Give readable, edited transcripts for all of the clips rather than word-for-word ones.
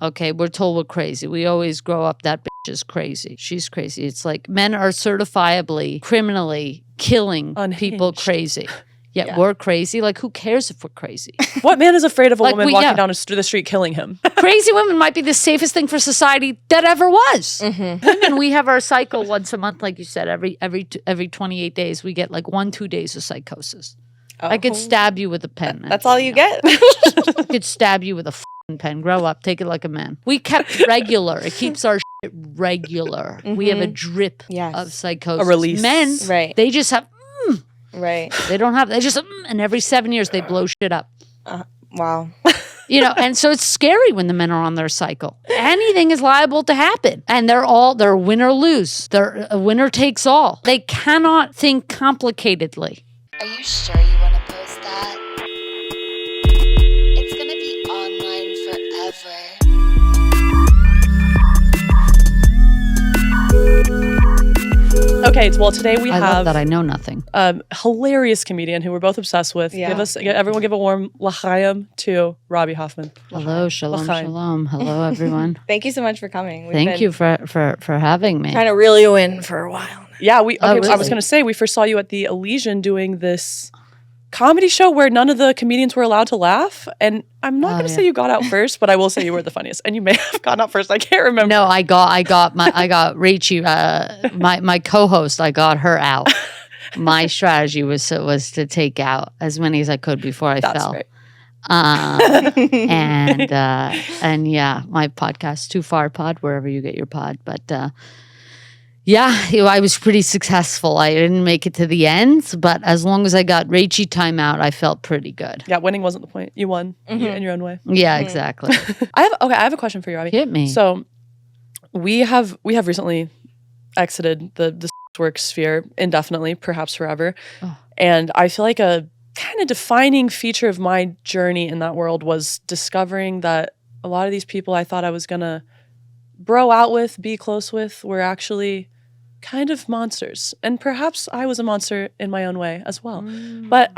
Okay, we're told we're crazy. We always grow up, that bitch is crazy. She's crazy. It's like men are certifiably, criminally killing people crazy. Yeah, we're crazy. Like, who cares if we're crazy? What man is afraid of a woman walking down the street killing him? Crazy women might be the safest thing for society that ever was. Women, we have our cycle once a month, like you said. Every 28 days, we get like 1-2 days of psychosis. I could stab you with a pen. That's all you get? I could stab you with a pen. Grow up. Take it like a man. We kept regular. It keeps our shit regular. We have a drip of psychosis. A release. Men, they just have... Right. They don't have... They just... and every 7 years, they blow shit up. Wow. You know, and so it's scary when the men are on their cycle. Anything is liable to happen. And they're win or lose. They're a winner takes all. They cannot think complicatedly. Are you sure you want to post that? It's going to be online forever. Okay, well, today we have... I love that I know nothing. Hilarious comedian who we're both obsessed with. Yeah. Everyone give a warm l'chaim to Robby Hoffman. Hello, shalom, shalom. Hello, everyone. Thank you so much for coming. Thank you for having me. Trying to reel you in for a while. Yeah, really? I was going to say, we first saw you at the Elysian doing this comedy show where none of the comedians were allowed to laugh. And I'm not going to say you got out first, but I will say you were the funniest. And you may have gotten out first. I can't remember. No, I got Rachie, my co-host. I got her out. My strategy was to take out as many as I could before I fell. Right. And yeah, my podcast, Too Far Pod, wherever you get your pod, but. Yeah, I was pretty successful. I didn't make it to the end, but as long as I got Rachie time out, I felt pretty good. Yeah, winning wasn't the point. You won in your own way. Yeah, exactly. I have a question for you, Robby. Hit me. So we have recently exited the work sphere indefinitely, perhaps forever. Oh. And I feel like a kind of defining feature of my journey in that world was discovering that a lot of these people I thought I was gonna bro out with, be close with, were actually kind of monsters. And perhaps I was a monster in my own way as well. But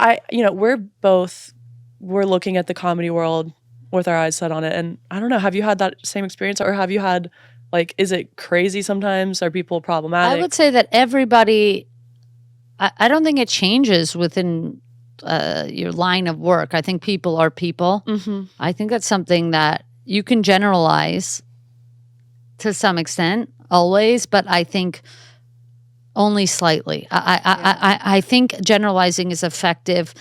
we're looking at the comedy world with our eyes set on it. And I don't know, have you had that same experience, or have you had, like, is it crazy sometimes? Are people problematic? I would say that everybody, I don't think it changes within your line of work. I think people are people. I think that's something that you can generalize to some extent, always, but I think only slightly. I think generalizing is effective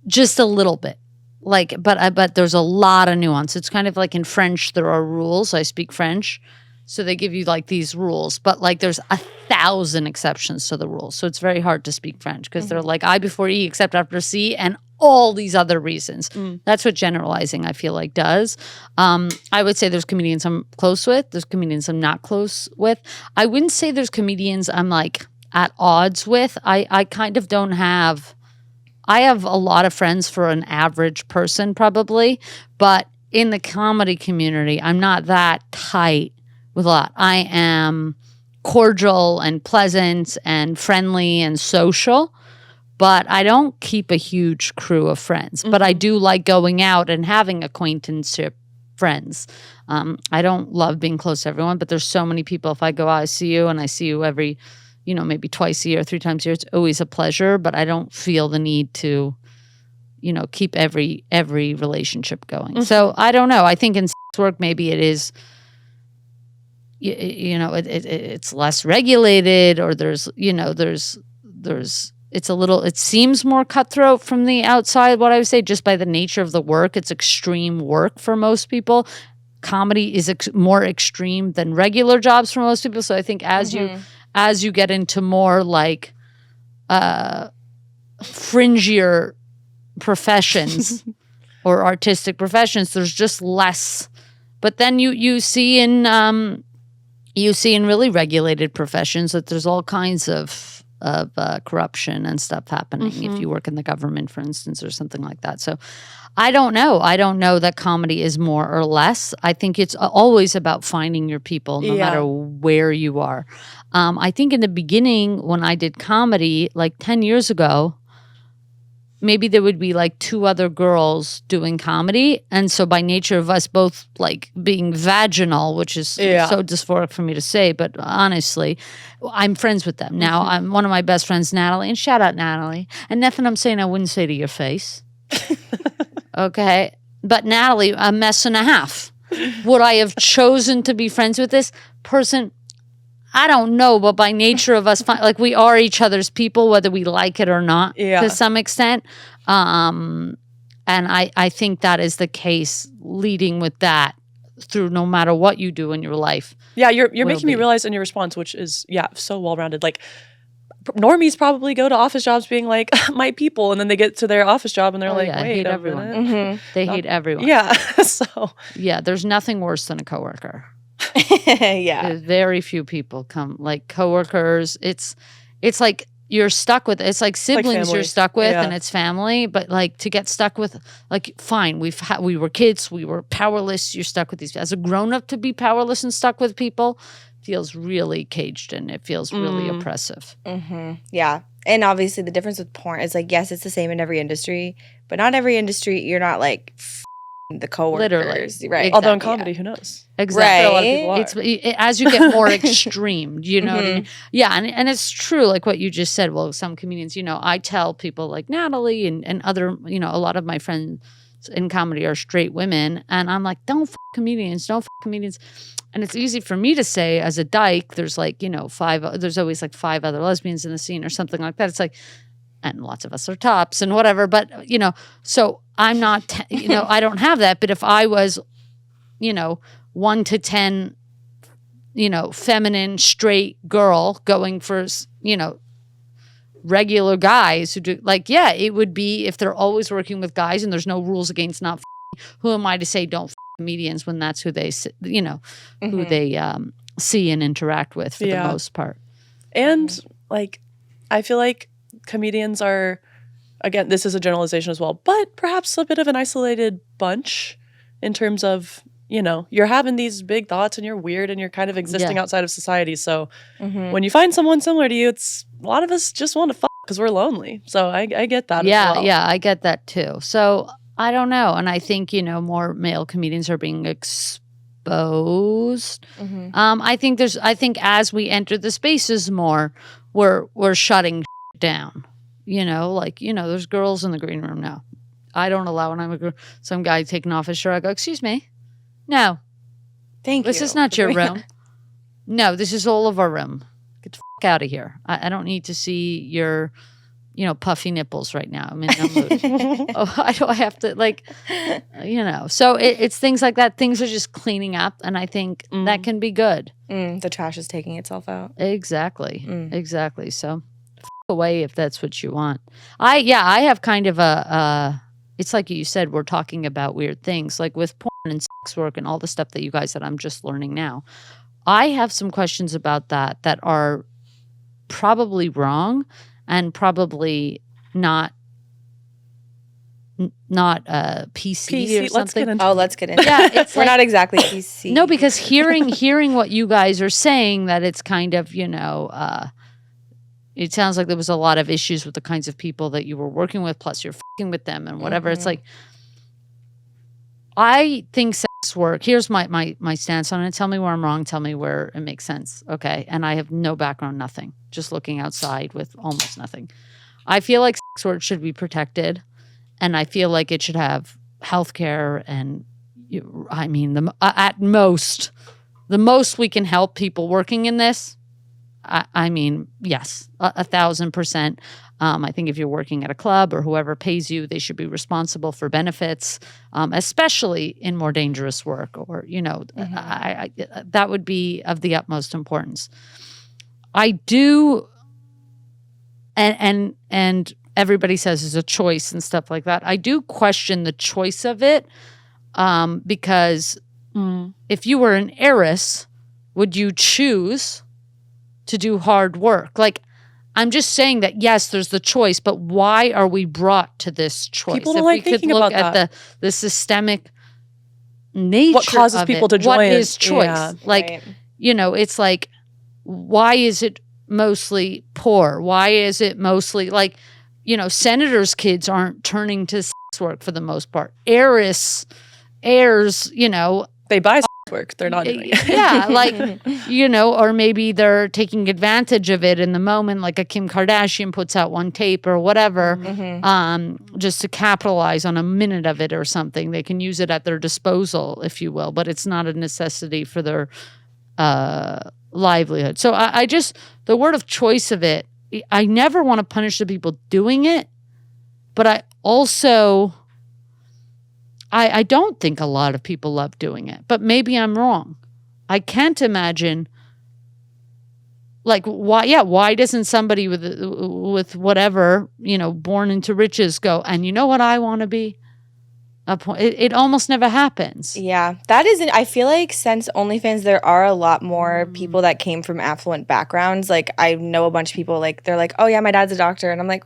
just a little bit. But there's a lot of nuance. It's kind of like in French, there are rules. I speak French. So they give you like these rules, but like there's 1,000 exceptions to the rules. So it's very hard to speak French because they're like I before E except after C and all these other reasons. That's what generalizing, I feel like, does. I would say there's comedians I'm close with. There's comedians I'm not close with. I wouldn't say there's comedians I'm like at odds with. I kind of don't have... I have a lot of friends for an average person probably, but in the comedy community, I'm not that tight with a lot. I am cordial and pleasant and friendly and social, but I don't keep a huge crew of friends. But I do like going out and having acquaintanceship friends. I don't love being close to everyone, but there's so many people. If I go out, I see you, and I see you every, maybe twice a year, 3 times a year. It's always a pleasure, but I don't feel the need to, keep every relationship going. So I don't know. I think in work, maybe it is, it's less regulated, or there's it's a little, it seems more cutthroat from the outside, what I would say, just by the nature of the work. It's extreme work for most people. Comedy is more extreme than regular jobs for most people. So I think as you get into more like fringier professions or artistic professions, there's just less. But then you see in really regulated professions that there's all kinds of corruption and stuff happening if you work in the government, for instance, or something like that. So I don't know. I don't know that comedy is more or less. I think it's always about finding your people no matter where you are. I think in the beginning when I did comedy, like 10 years ago, maybe there would be like 2 other girls doing comedy. And so by nature of us both like being vaginal, which is so dysphoric for me to say, but honestly, I'm friends with them. Now I'm one of my best friends, Natalie, and shout out Natalie. And nothing I'm saying I wouldn't say to your face. Okay. But Natalie, a mess and a half. Would I have chosen to be friends with this person? I don't know, but by nature of us, like we are each other's people, whether we like it or not, to some extent. And I think that is the case leading with that through no matter what you do in your life. Yeah, you're making me realize in your response, which is, so well-rounded. Like, normies probably go to office jobs being like, my people, and then they get to their office job and they're wait, I hate everyone. They hate everyone. Yeah. So. Yeah, there's nothing worse than a coworker. Yeah. There's very few people come like coworkers. It's like you're stuck with. It's like siblings you're stuck with, and it's family. But like to get stuck with, like fine, we were kids, we were powerless. You're stuck with these. As a grown up, to be powerless and stuck with people feels really caged in. It feels really oppressive. Yeah, and obviously the difference with porn is like, yes, it's the same in every industry, but not every industry. You're not like the coworkers, literally, right? Although in comedy, who knows? Exactly. Right. It's as you get more extreme, you know what I mean? Yeah, and it's true, like what you just said. Well, some comedians, I tell people like Natalie and other, a lot of my friends in comedy are straight women, and I'm like, don't f comedians, don't f comedians. And it's easy for me to say as a dyke. There's like, there's always like 5 other lesbians in the scene or something like that. It's like, and lots of us are tops and whatever. But, so I'm not, I don't have that. But if I was, 1 to 10, feminine, straight girl going for, regular guys who do, like, yeah, it would be if they're always working with guys and there's no rules against not who am I to say don't comedians when that's who they, who they see and interact with for the most part. And like, I feel like comedians are, again, this is a generalization as well, but perhaps a bit of an isolated bunch in terms of, you're having these big thoughts and you're weird and you're kind of existing outside of society. So when you find someone similar to you, it's a lot of us just want to fuck because we're lonely. So I get that as well. Yeah, I get that too. So I don't know. And I think, more male comedians are being exposed. I think as we enter the spaces more, we're shutting down. There's girls in the green room now. I don't allow when I'm a girl, some guy taking off his shirt. I go, excuse me. No. Thank you. This is not your room. No, this is all of our room. Get the f out of here. I don't need to see your, puffy nipples right now. I'm in no mood. I have to So it's things like that. Things are just cleaning up, and I think that can be good. The trash is taking itself out. Exactly. Exactly. So away if that's what you want. I have kind of a it's like you said, we're talking about weird things like with porn and sex work and all the stuff that you guys said I'm just learning now. I have some questions about that are probably wrong and probably not PC or something. Let's get into let's get into yeah, it's we're not exactly PC. No, because hearing what you guys are saying, that it's kind of, it sounds like there was a lot of issues with the kinds of people that you were working with, plus you're fucking with them and whatever. It's like, I think sex work, here's my stance on it. Tell me where I'm wrong. Tell me where it makes sense. Okay. And I have no background, nothing. Just looking outside with almost nothing. I feel like sex work should be protected, and I feel like it should have health care and, at most, the most we can help people working in this. Yes, 1,000%. I think if you're working at a club or whoever pays you, they should be responsible for benefits, especially in more dangerous work or, that would be of the utmost importance. I do, and everybody says it's a choice and stuff like that. I do question the choice of it because if you were an heiress, would you choose to do hard work? Like, I'm just saying that, yes, there's the choice, but why are we brought to this choice? People don't like thinking about that. If we could look at the systemic nature what causes of people it, to join what is choice? Yeah. Like, Right. It's like, why is it mostly poor? Why is it mostly like, senators' kids aren't turning to sex work for the most part. Heirs, They buy work. They're not doing it. Yeah, or maybe they're taking advantage of it in the moment, like a Kim Kardashian puts out one tape or whatever, just to capitalize on a minute of it or something. They can use it at their disposal, if you will, but it's not a necessity for their livelihood. So I just, the word of choice of it, I never want to punish the people doing it, but I also... I don't think a lot of people love doing it, but maybe I'm wrong. I can't imagine, why doesn't somebody with whatever, born into riches go, and you know what I want to be? It almost never happens. Yeah, that isn't. I feel like since OnlyFans, there are a lot more people that came from affluent backgrounds. Like I know a bunch of people. Like they're like, oh yeah, my dad's a doctor, and I'm like,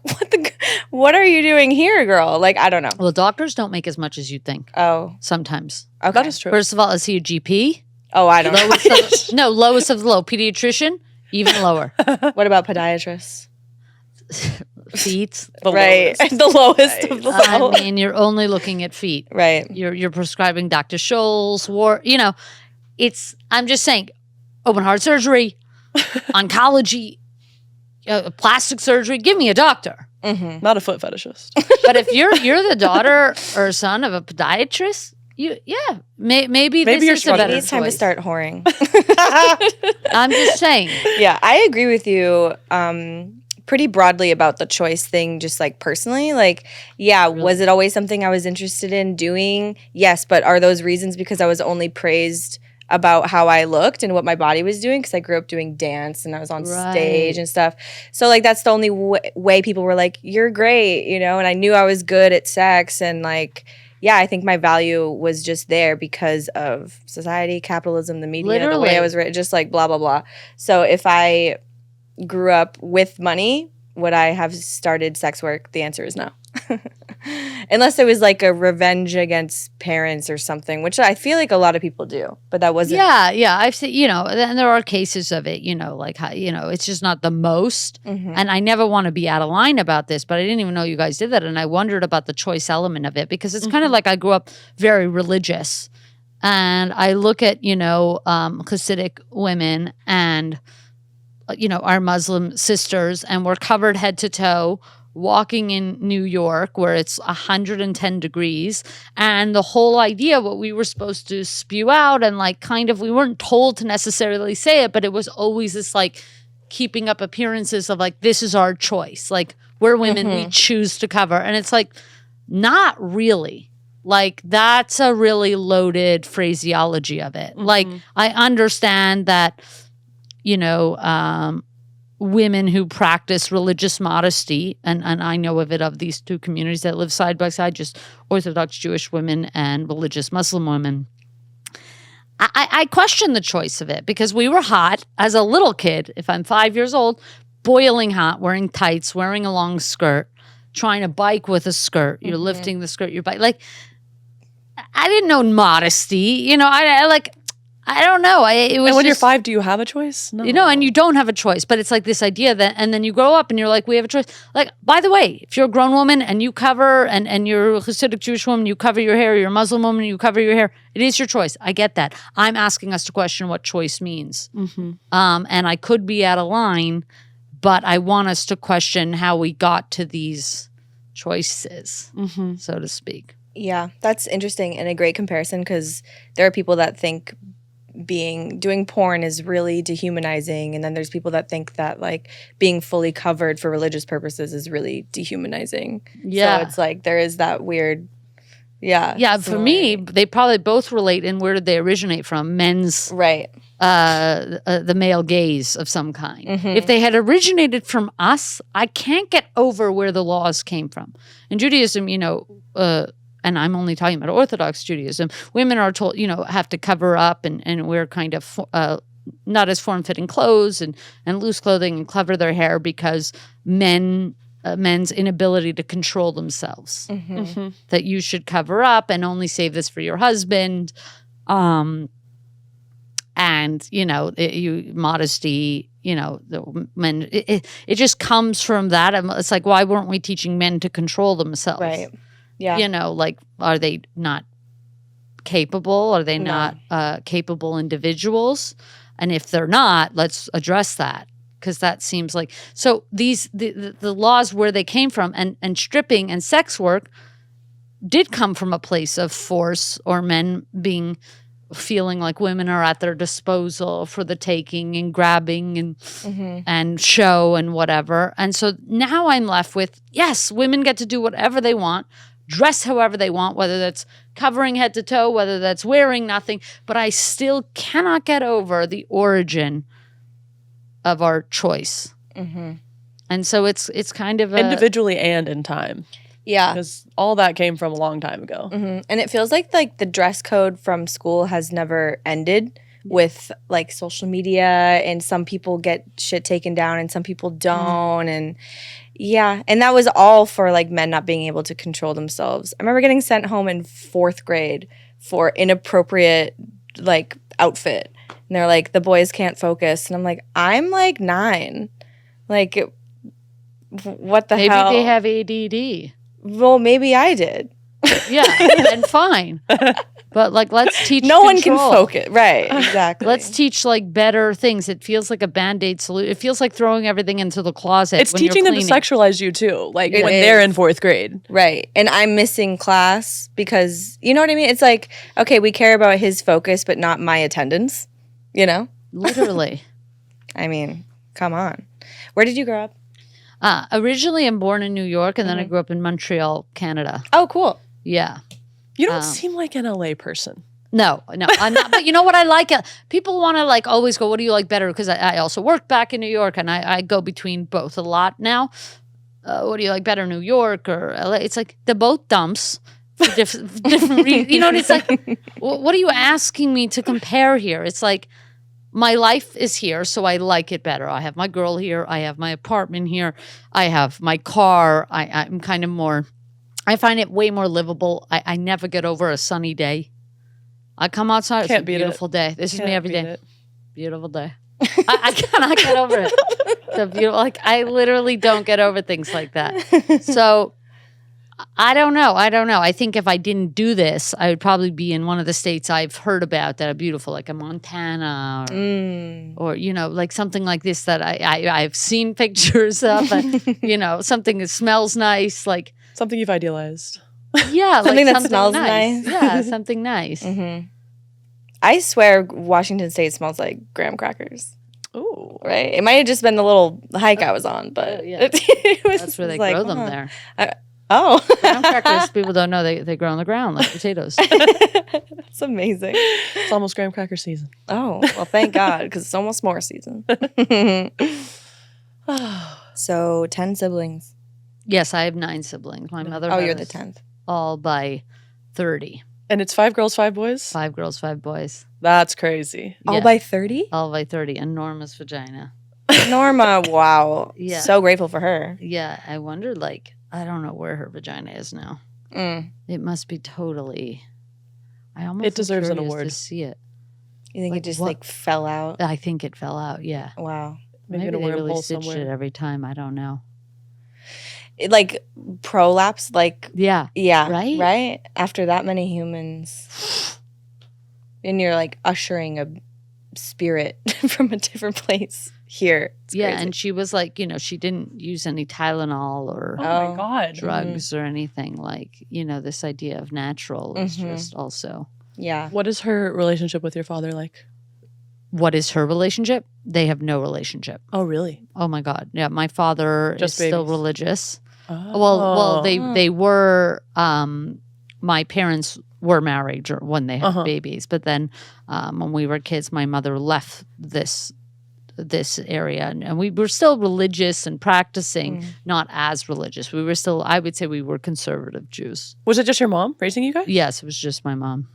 what are you doing here, girl? Like I don't know. Well, doctors don't make as much as you think. Oh, sometimes. Okay, that is true. First of all, is he a GP? Oh, I don't know. Lowest of the low. Pediatrician, even lower. What about podiatrists? Feet, the lowest of the low. I mean, you're only looking at feet, right? You're prescribing Dr. Scholl's, I'm just saying, open heart surgery, oncology, plastic surgery. Give me a doctor, not a foot fetishist. But if you're the daughter or son of a podiatrist, maybe this you're is a better Maybe it's time to choice. start whoring. I'm just saying. Yeah, I agree with you. Pretty broadly about the choice thing, just like personally, was it always something I was interested in doing? Yes, but are those reasons because I was only praised about how I looked and what my body was doing? Because I grew up doing dance and I was on stage and stuff. So that's the only way people were like, you're great, and I knew I was good at sex and I think my value was just there because of society, capitalism, the media, the way I was written, just blah, blah, blah. So if I grew up with money, would I have started sex work? The answer is no. Unless it was a revenge against parents or something, which I feel like a lot of people do, but that wasn't. Yeah. I've seen, and there are cases of it, it's just not the most. And I never want to be out of line about this, but I didn't even know you guys did that. And I wondered about the choice element of it because it's kind of like I grew up very religious and I look at, Hasidic women and our Muslim sisters, and we're covered head to toe, walking in New York where it's 110 degrees. And the whole idea, what we were supposed to spew out and we weren't told to necessarily say it, but it was always this keeping up appearances of this is our choice. We're women, we choose to cover. And it's not really. That's a really loaded phraseology of it. I understand that women who practice religious modesty, and I know of these two communities that live side by side, just Orthodox Jewish women and religious Muslim women. I question the choice of it because we were hot as a little kid, if I'm 5 years old, boiling hot, wearing tights, wearing a long skirt, trying to bike with a skirt. You're lifting the skirt, your bike. I didn't know modesty. I don't know. It was and when just, you're 5, do you have a choice? No. And you don't have a choice. But it's this idea that, and then you grow up and you're we have a choice. By the way, if you're a grown woman and you cover, and you're a Hasidic Jewish woman, you cover your hair, you're a Muslim woman, you cover your hair, it is your choice. I get that. I'm asking us to question what choice means. And I could be out of line, but I want us to question how we got to these choices, so to speak. Yeah, that's interesting and a great comparison because there are people that think doing porn is really dehumanizing, and then there's people that think that being fully covered for religious purposes is really dehumanizing. So it's there is that weird for me they probably both relate. And where did they originate from? Men's the male gaze of some kind. If they had originated from us, I can't get over where the laws came from. In Judaism, and I'm only talking about Orthodox Judaism, women are told, have to cover up and wear kind of not as form-fitting clothes and loose clothing and cover their hair because men's inability to control themselves. That you should cover up and only save this for your husband. and modesty, the men, it just comes from that. And it's like, why weren't we teaching men to control themselves? Right. Yeah. Like, are they not capable? Are they not capable individuals? And if they're not, let's address that, because that seems like so. The laws where they came from, and stripping and sex work did come from a place of force, or men feeling like women are at their disposal for the taking and grabbing and show and whatever. And so now I'm left with, yes, women get to do whatever they want, dress however they want, whether that's covering head to toe, whether that's wearing nothing, but I still cannot get over the origin of our choice. And so it's kind of individually and in time. Yeah. Because all that came from a long time ago. And it feels like the dress code from school has never ended with like social media, and some people get shit taken down and some people don't. And yeah. And that was all for like men not being able to control themselves. I remember getting sent home in 4th grade for inappropriate like outfit. And they're like, the boys can't focus. And I'm like, I'm like 9. Like, what the hell? Maybe they have ADD. Well, maybe I did. Yeah, and fine. But like, let's teach. No one can control. focus. Right, exactly. Let's teach like better things. It feels like a Band-Aid solution. It feels like throwing everything into the closet. It's when you're teaching them to cleaning. sexualize you too, like It when is. they're in 4th grade. Right. And I'm missing class because, you know what I mean? It's like, okay, we care about his focus, but not my attendance, Literally. I mean, come on. Where did you grow up? Originally, I'm born in New York, and then I grew up in Montreal, Canada. Oh, cool. Yeah. You don't seem like an LA person. No, I'm not. But you know what I like? People want to like always go, what do you like better? Because I also worked back in New York, and I go between both a lot now. What do you like better, New York or LA? It's like they're both dumps for different reasons. You know, and it's like, what are you asking me to compare here? It's like, my life is here, so I like it better. I have my girl here. I have my apartment here. I have my car. I'm kind of more, I find it way more livable. I never get over a sunny day. I come outside, it's a beautiful day. This is me every day. Beautiful day. I cannot get over it. It's a beautiful, like, I literally don't get over things like that. So I don't know. I think if I didn't do this, I would probably be in one of the states I've heard about that are beautiful, like a Montana or like something like this that I've seen pictures of, and, something that smells nice, like Something you've idealized. yeah, Something like that smells nice. Yeah, something nice. I swear Washington State smells like graham crackers. Ooh. Right? It might have just been the little hike I was on, but yeah. it was That's where they like, grow them there. Oh. Graham crackers, people don't know they grow on the ground like potatoes. That's amazing. It's almost graham cracker season. Oh, well, thank God, because it's almost s'more season. So, 10 siblings. Yes, I have 9 siblings. My mother. Oh, you're the has 10th. All by 30. And it's 5 girls, 5 boys? 5 girls, 5 boys. That's crazy. All Yeah. by 30? All by 30. Enormous vagina. Norma, wow. Yeah. So grateful for her. Yeah, I wonder, like, I don't know where her vagina is now. It must be totally. I almost. It deserves an curious award. to see it. You think Like it just what? like fell out? I think it fell out. Yeah. Wow. Maybe Maybe in a they really wormhole stitched somewhere. it every time. I don't know. It like prolapse, like, Yeah. yeah. Right? Right? After that many humans. And you're like ushering a spirit from a different place here. It's Yeah, crazy. and she was like, she didn't use any Tylenol or Oh, Oh. my God. drugs or anything. Like, this idea of natural is just also. Yeah. What is her relationship with your father like? What is her relationship? They have no relationship. Oh, really? Oh my God. Yeah, my father Just is still babies. religious. Oh. Well, they were. My parents were married when they had babies, but then when we were kids, my mother left this area, and we were still religious and practicing, not as religious. We were still. I would say we were conservative Jews. Was it just your mom raising you guys? Yes, it was just my mom.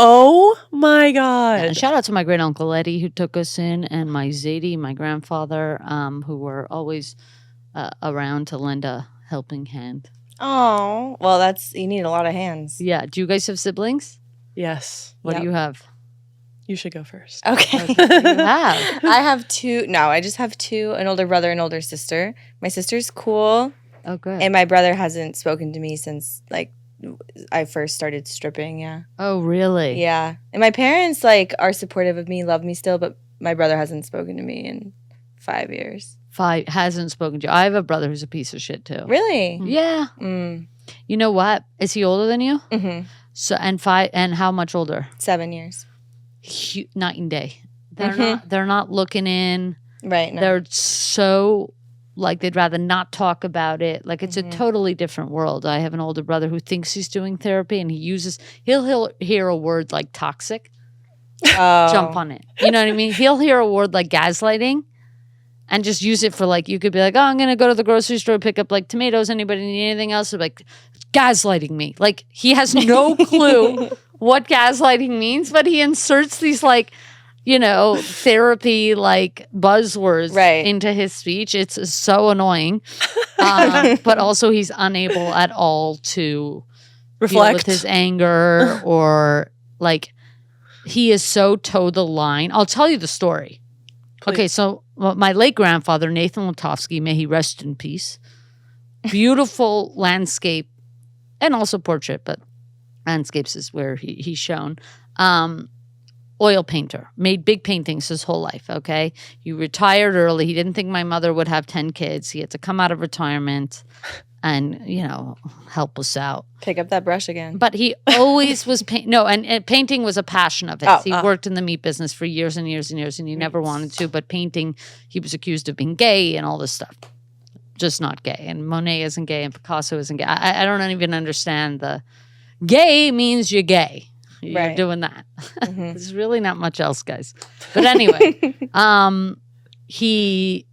Oh, my God. And shout out to my great uncle Eddie who took us in, and my Zadie, my grandfather, who were always around to lend a helping hand. Oh, well, you need a lot of hands. Yeah. Do you guys have siblings? Yes. What Yep. do you have? You should go first. Okay. You have. I have two. No, I just have two, an older brother and older sister. My sister's cool. Oh, good. And my brother hasn't spoken to me since, like, I first started stripping, yeah. Oh, really? Yeah. And my parents, like, are supportive of me, love me still, but my brother hasn't spoken to me in 5 years. Hasn't spoken to you. I have a brother who's a piece of shit, too. Really? Yeah. Mm. You know what? Is he older than you? Mm-hmm. So and how much older? 7 years. Night and day. Mhm. They're not looking in. Right. No. They're so like they'd rather not talk about it. Like it's a totally different world. I have an older brother who thinks he's doing therapy and he'll hear a word like toxic, jump on it. You know what I mean? He'll hear a word like gaslighting and just use it for like, you could be like, oh, I'm going to go to the grocery store, pick up like tomatoes. Anybody need anything else? They're like, gaslighting me. Like he has no clue what gaslighting means, but he inserts these like, you know, therapy like buzzwords into his speech. It's so annoying. But also he's unable at all to deal with his anger or like he is so toe the line. I'll tell you the story. Please. Okay, so my late grandfather, Nathan Latovsky, may he rest in peace. Beautiful landscape and also portrait, but landscapes is where he's shown. Oil painter, made big paintings his whole life, okay? He retired early. He didn't think my mother would have 10 kids. He had to come out of retirement and, you know, help us out. Pick up that brush again. But he always was and painting was a passion of his. He worked in the meat business for years and years and years, and he never wanted to. But painting, he was accused of being gay and all this stuff. Just not gay. And Monet isn't gay and Picasso isn't gay. I don't even understand the gay means you're gay. You're doing that. There's really not much else, guys. But anyway, he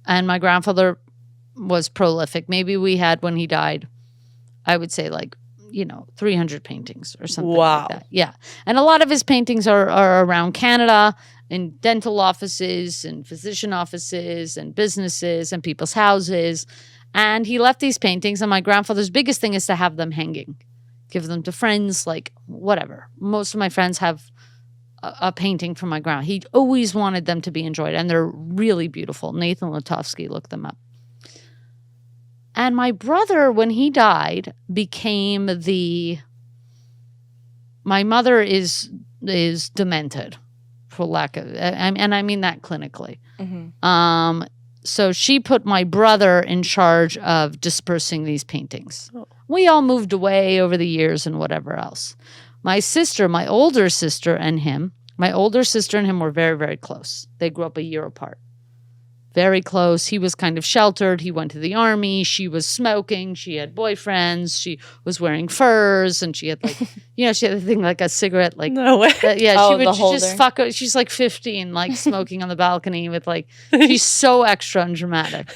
and my grandfather was prolific. Maybe we had, when he died, I would say like, 300 paintings or something like that. Yeah. And a lot of his paintings are around Canada in dental offices and physician offices and businesses and people's houses. And he left these paintings, and my grandfather's biggest thing is to have them hanging. Give them to friends, like whatever. Most of my friends have a painting from my grandma. He always wanted them to be enjoyed, and they're really beautiful. Nathan Latovsky, looked them up. And my brother, when he died, became my mother is demented, for lack of, and I mean that clinically. So she put my brother in charge of dispersing these paintings. We all moved away over the years and whatever else. My older sister and him were very, very close. They grew up a year apart. Very close. He was kind of sheltered. He went to the army. She was smoking. She had boyfriends. She was wearing furs, and she had like, she had a thing like a cigarette, like no way. She would just fuck. She's like 15, like smoking on the balcony with like. She's so extra and dramatic.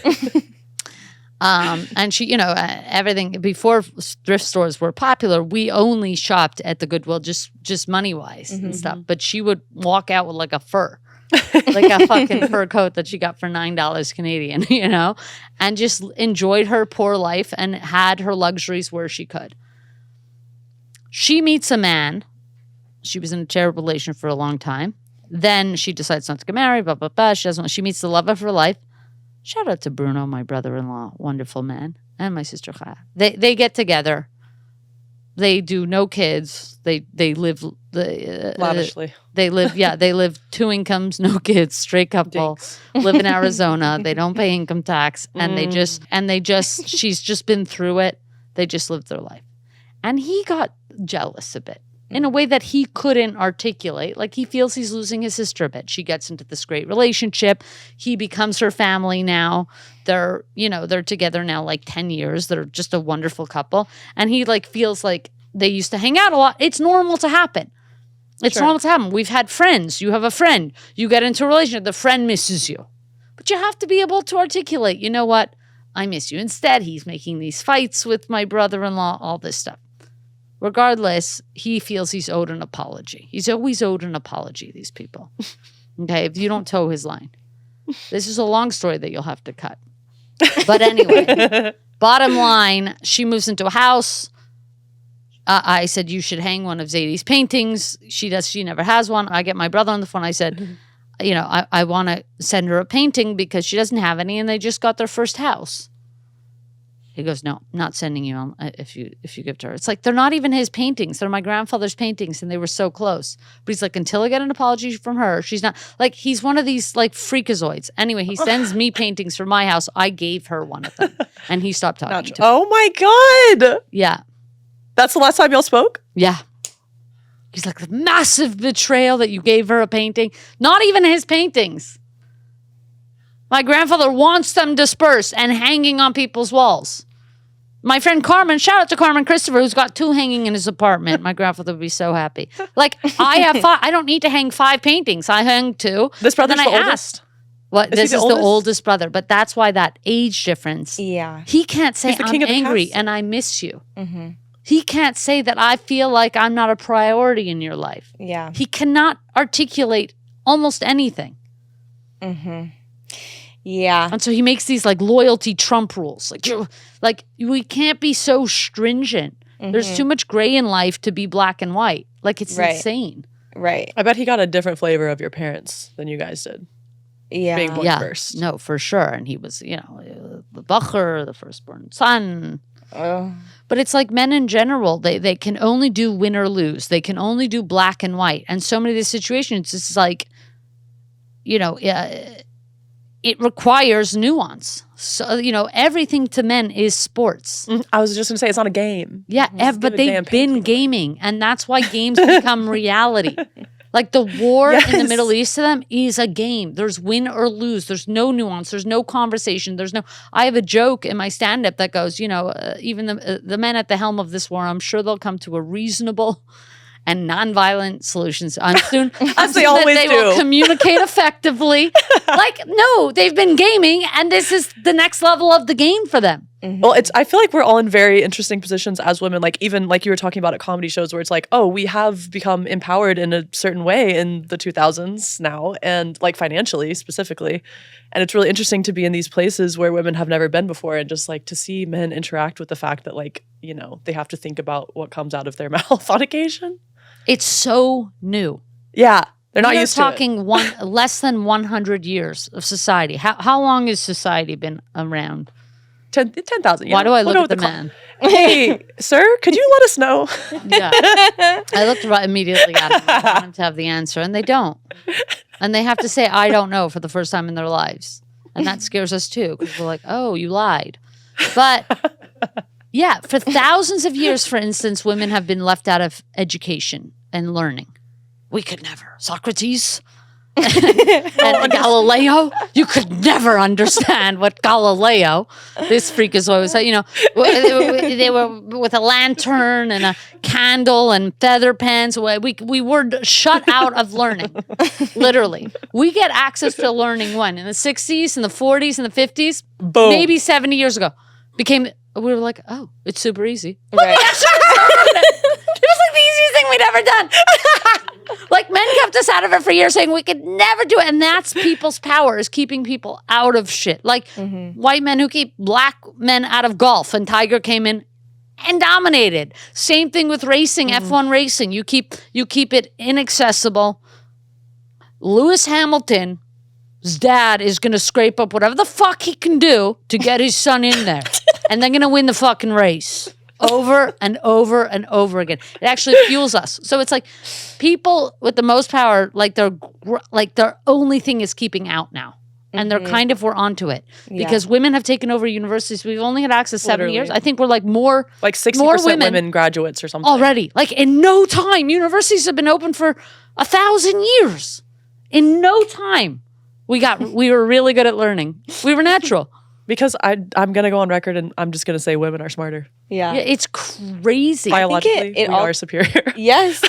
And she, everything before thrift stores were popular. We only shopped at the Goodwill, just money wise and stuff. But she would walk out with like a fur. Like a fucking fur coat that she got for $9 Canadian, and just enjoyed her poor life and had her luxuries where she could. She meets a man. She was in a terrible relation for a long time. Then she decides not to get married, blah, blah, blah. She meets the love of her life. Shout out to Bruno, my brother-in-law, wonderful man, and my sister Chaya. They get together. They do no kids. They live lavishly. They live 2 incomes, no kids, straight couple, live in Arizona. They don't pay income tax, and she's just been through it. They just lived their life. And he got jealous a bit in a way that he couldn't articulate. Like he feels he's losing his sister a bit. She gets into this great relationship. He becomes her family now. They're together now like 10 years. They're just a wonderful couple. And he like feels like they used to hang out a lot. It's normal to happen. It's normal to happen. We've had friends. You have a friend. You get into a relationship. The friend misses you. But you have to be able to articulate, you know what? I miss you. Instead, he's making these fights with my brother-in-law, all this stuff. Regardless, he feels he's owed an apology. He's always owed an apology, these people. Okay, if you don't toe his line. This is a long story that you'll have to cut. But anyway, bottom line, she moves into a house. I said, you should hang one of Zadie's paintings. She never has one. I get my brother on the phone. I said, you know, I want to send her a painting because she doesn't have any and they just got their first house. He goes, no, I'm not sending you if you give to her. It's like, they're not even his paintings. They're my grandfather's paintings and they were so close. But he's like, until I get an apology from her, she's not. Like, he's one of these like freakazoids. Anyway, he sends me paintings from my house. I gave her one of them and he stopped talking to me. Oh my God. Yeah. That's the last time y'all spoke? Yeah. He's like, the massive betrayal that you gave her a painting. Not even his paintings. My grandfather wants them dispersed and hanging on people's walls. My friend Carmen, shout out to Carmen Christopher, who's got 2 hanging in his apartment. My grandfather would be so happy. Like, I have 5. I don't need to hang 5 paintings. I hang 2. This brother's the oldest? What? This is the oldest brother. But that's why that age difference. Yeah. He can't say, the I'm king of the angry cast. and I miss you. He can't say that I feel like I'm not a priority in your life. Yeah. He cannot articulate almost anything. Yeah. And so he makes these like loyalty Trump rules. Like we can't be so stringent. There's too much gray in life to be black and white. Like, it's insane. Right. I bet he got a different flavor of your parents than you guys did. Yeah. Being born first. No, for sure. And he was, you know, the Bacher, the firstborn son. But it's like men in general, they can only do win or lose. They can only do black and white. And so many of these situations, it's like, you know, it requires nuance. So, you know, everything to men is sports. I was just going to say, it's not a game. Yeah, but they've been gaming. And that's why games become reality. Like, the war in the Middle East to them is a game. There's win or lose. There's no nuance. There's no conversation. I have a joke in my stand-up that goes, you know, even the men at the helm of this war, I'm sure they'll come to a reasonable and nonviolent solutions. I'm soon As they always they do. will communicate effectively. Like, no, they've been gaming, and this is the next level of the game for them. Well, I feel like we're all in very interesting positions as women. Like, even like you were talking about at comedy shows where it's like, oh, we have become empowered in a certain way in the 2000s now, and like financially specifically. And it's really interesting to be in these places where women have never been before, and just like to see men interact with the fact that, like, you know, they have to think about what comes out of their mouth on occasion. It's so new. Yeah. They're not We're used to it. talking less than 100 years of society. How long has society been around? 10,000. Why do I look at the man? Hey, sir, could you let us know? Yeah. I looked right immediately at him. I want him to have the answer, and they don't. And they have to say, I don't know, for the first time in their lives. And that scares us too, because we're like, oh, you lied. But yeah, for thousands of years, for instance, women have been left out of education and learning. We could never. Socrates and Galileo, you could never understand what Galileo, this freak is always, you know, they were with a lantern and a candle and feather pens. We were shut out of learning, literally. We get access to learning when? In the 60s, in the 40s, in the 50s? Boom. Maybe 70 years ago. We were like, oh, it's super easy. Right. It was like the easiest thing we'd ever done. Like, men kept us out of it for years, saying we could never do it. And that's people's power, is keeping people out of shit. Like white men who keep black men out of golf, and Tiger came in and dominated. Same thing with racing, F1 racing. You keep it inaccessible. Lewis Hamilton's dad is going to scrape up whatever the fuck he can do to get his son in there. And they're going to win the fucking race. Over and over and over again. It actually fuels us. So it's like people with the most power, like their only thing is keeping out now. And they're kind of, we're onto it. Because women have taken over universities. We've only had access 7 years. I think we're like more. Like 60% more women graduates or something. Already. Like, in no time. Universities have been open for 1,000 years. In no time. We were really good at learning. We were natural. Because I'm going to go on record and I'm just going to say women are smarter. Yeah. It's crazy. Biologically, we are superior. Yes.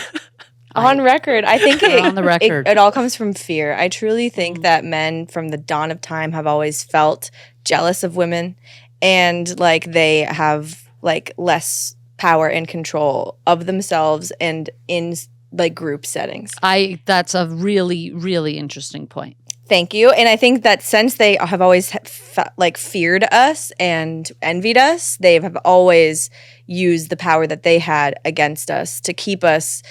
On record. I think on the record. It all comes from fear. I truly think that men from the dawn of time have always felt jealous of women, and like they have like less power and control of themselves and in like group settings. That's a really, really interesting point. Thank you. And I think that since they have always feared us and envied us, they have always used the power that they had against us to keep us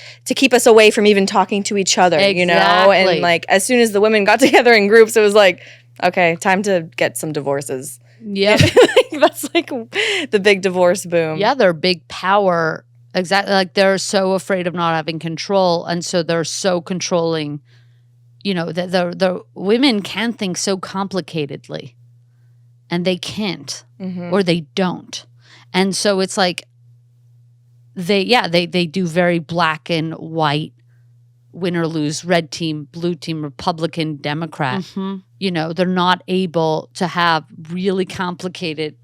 away from even talking to each other, you know? And like as soon as the women got together in groups, it was like, okay, time to get some divorces. Yeah. That's like the big divorce boom. Yeah, they're big power. Exactly. Like they're so afraid of not having control. And so they're so controlling. You know, the women can think so complicatedly, and they can't, or they don't. And so it's like they do very black and white, win or lose, red team, blue team, Republican, Democrat. You know, they're not able to have really complicated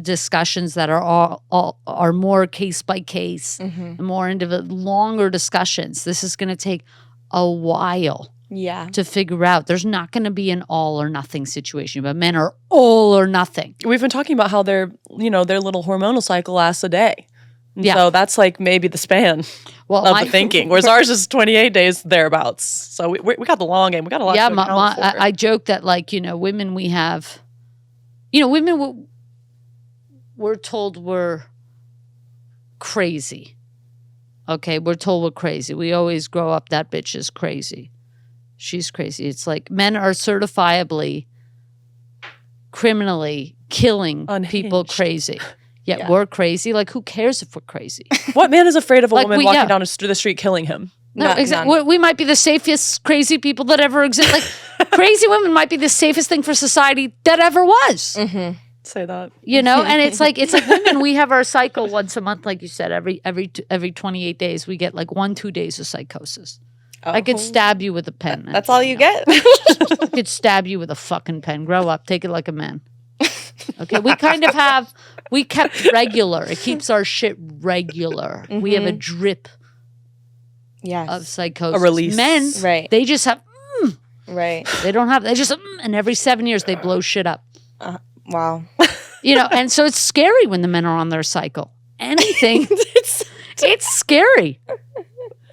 discussions that are more case by case, more longer discussions. This is going to take a while. Yeah. To figure out. There's not going to be an all or nothing situation, but men are all or nothing. We've been talking about how their little hormonal cycle lasts a day. And Yeah. so that's like maybe the span of the thinking, whereas ours is 28 days thereabouts. So we got the long game. We got a lot to account for. I joke that like, you know, women we have, you know, women we're told we're crazy. Okay, we're told we're crazy. We always grow up, that bitch is crazy. She's crazy. It's like men are certifiably, criminally killing people crazy. Yet Yeah. we're crazy. Like, who cares if we're crazy? What man is afraid of a Like woman walking down the street killing him? No, exactly. We might be the safest crazy people that ever exist. Like, crazy women might be the safest thing for society that ever was. Say that. You know, and it's like women. We have our cycle once a month, like you said. Every 28 days, we get like 1-2 days of psychosis. I could stab you with a pen. That's all you get? I could stab you with a fucking pen. Grow up. Take it like a man. Okay. We kept regular. It keeps our shit regular. We have a drip of psychosis. A release. Men, Right. they just have, Right. they don't have, they just, and every 7 years they blow shit up. Wow. You know, and so it's scary when the men are on their cycle. Anything, it's scary.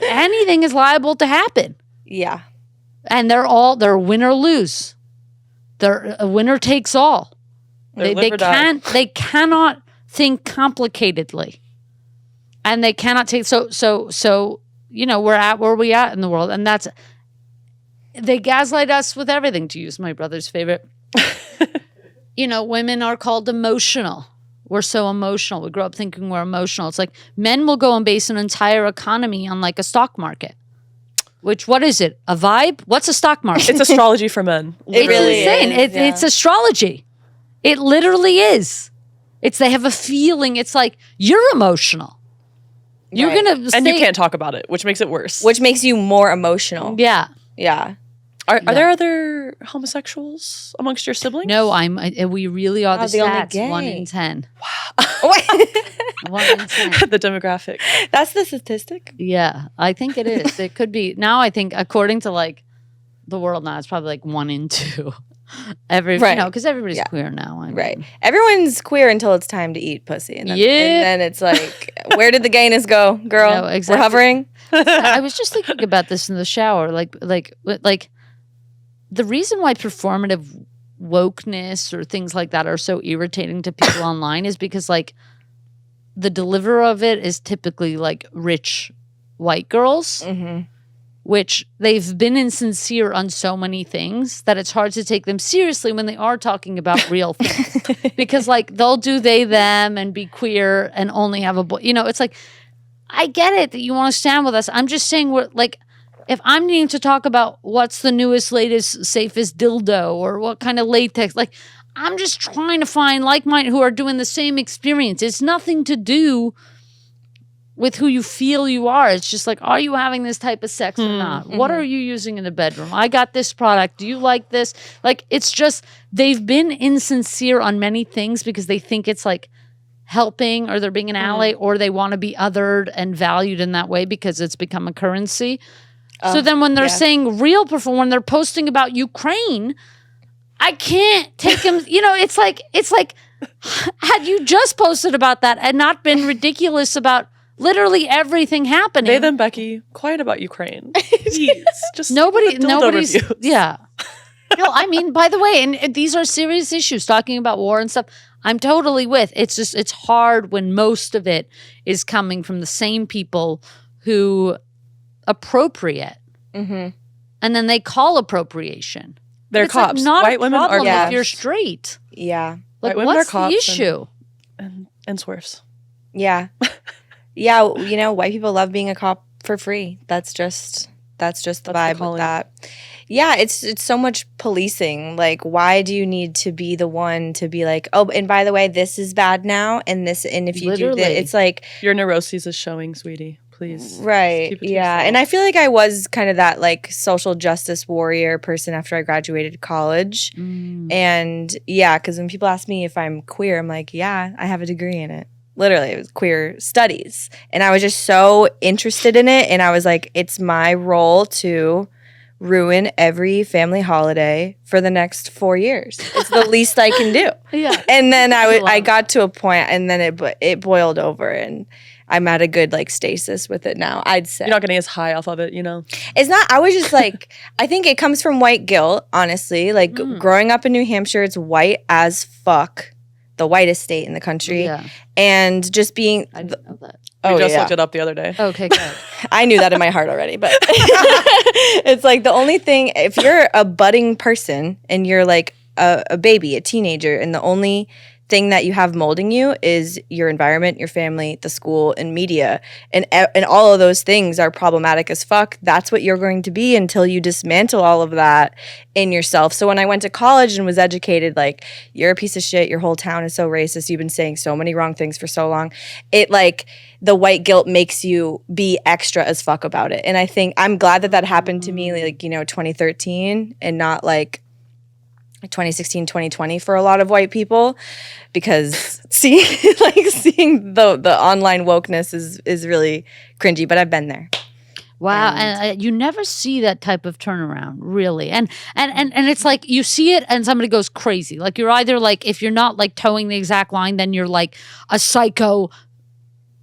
Anything is liable to happen. Yeah. And they're win or lose. They're a winner takes all. They cannot think complicatedly. And they cannot take so you know, we're at where we at in the world, and that's they gaslight us with everything, to use my brother's favorite. You know, women are called emotional. We're so emotional. We grow up thinking we're emotional. It's like men will go and base an entire economy on like a stock market. Which, what is it? A vibe? What's a stock market? It's astrology for men. It really is. It's astrology. It literally is. They have a feeling. It's like, you're emotional. You're Right. going to And you can't talk about it, which makes it worse. Which makes you more emotional. Yeah. Yeah. Are there other homosexuals amongst your siblings? No, we really are the the only stats. 1 gay. in 10. Wait. 1 in 10. The demographic. That's the statistic? Yeah, I think it is. It could be. Now I think, according to like the world now, it's probably like 1 in 2. Right. Because everybody's queer now. I mean. Right. Everyone's queer until it's time to eat pussy. And then, Yeah. and then it's like, where did the gayness go, girl? No, exactly. We're hovering. I was just thinking about this in the shower. Like the reason why performative wokeness or things like that are so irritating to people online is because like the deliverer of it is typically like rich white girls, which they've been insincere on so many things that it's hard to take them seriously when they are talking about real things. Because like they'll do they, them and be queer and only have a boy. You know, it's like, I get it that you want to stand with us. I'm just saying we're like, if I'm needing to talk about what's the newest, latest, safest dildo or what kind of latex, like I'm just trying to find like-minded who are doing the same experience. It's nothing to do with who you feel you are. It's just like, are you having this type of sex or not? What are you using in the bedroom? I got this product. Do you like this? Like, it's just, they've been insincere on many things because they think it's like helping or they're being an ally or they want to be othered and valued in that way because it's become a currency. So then when they're saying real when they're posting about Ukraine, I can't take them, you know, it's like, had you just posted about that and not been ridiculous about literally everything happening. They, them, Becky, quiet about Ukraine. Please. Just nobody's, reviews. yeah. No, I mean, by the way, and these are serious issues, talking about war and stuff. I'm totally with. It's just, it's hard when most of it is coming from the same people who appropriate. Mm-hmm. And then they call appropriation. They're It's like cops. not White a women are problem cops. if you're straight. Yeah. Like, White women are what's the cops issue? and swerves. Yeah. Yeah. You know, white people love being a cop for free. That's just the vibe with that. Yeah, it's so much policing. Like, why do you need to be the one to be like, oh, and by the way, this is bad now, and if you do Literally. this, it's like, Your neuroses is showing, sweetie. Please. right. keep it to Yeah. yourself. And I feel like I was kind of that like social justice warrior person after I graduated college. And yeah, because when people ask me if I'm queer, I'm like, yeah, I have a degree in it. Literally, it was queer studies. And I was just so interested in it. And I was like, it's my role to ruin every family holiday for the next 4 years. It's the least I can do. Yeah. And then I Love. got to a point, and then it boiled over, and I'm at a good like stasis with it now, I'd say. You're not getting as high off of it, you know? It's not, I was just like, I think it comes from white guilt, honestly. Like growing up in New Hampshire, it's white as fuck, the whitest state in the country. Yeah. And just being, I didn't know that. We just yeah. looked it up the other day. Okay, good. I knew that in my heart already, but it's like the only thing, if you're a budding person and you're like a baby, a teenager, and the only thing that you have molding you is your environment, your family, the school, and media, and all of those things are problematic as fuck. That's what you're going to be until you dismantle all of that in yourself. So when I went to college and was educated, like, you're a piece of shit, your whole town is so racist, you've been saying so many wrong things for so long, it like the white guilt makes you be extra as fuck about it. And I think I'm glad that happened to me, like, you know, 2013 and not like 2016, 2020 for a lot of white people, because seeing the online wokeness is really cringy, but I've been there. Wow, and you never see that type of turnaround, really. And it's like you see it and somebody goes crazy. Like, you're either like, if you're not like towing the exact line, then you're like a psycho,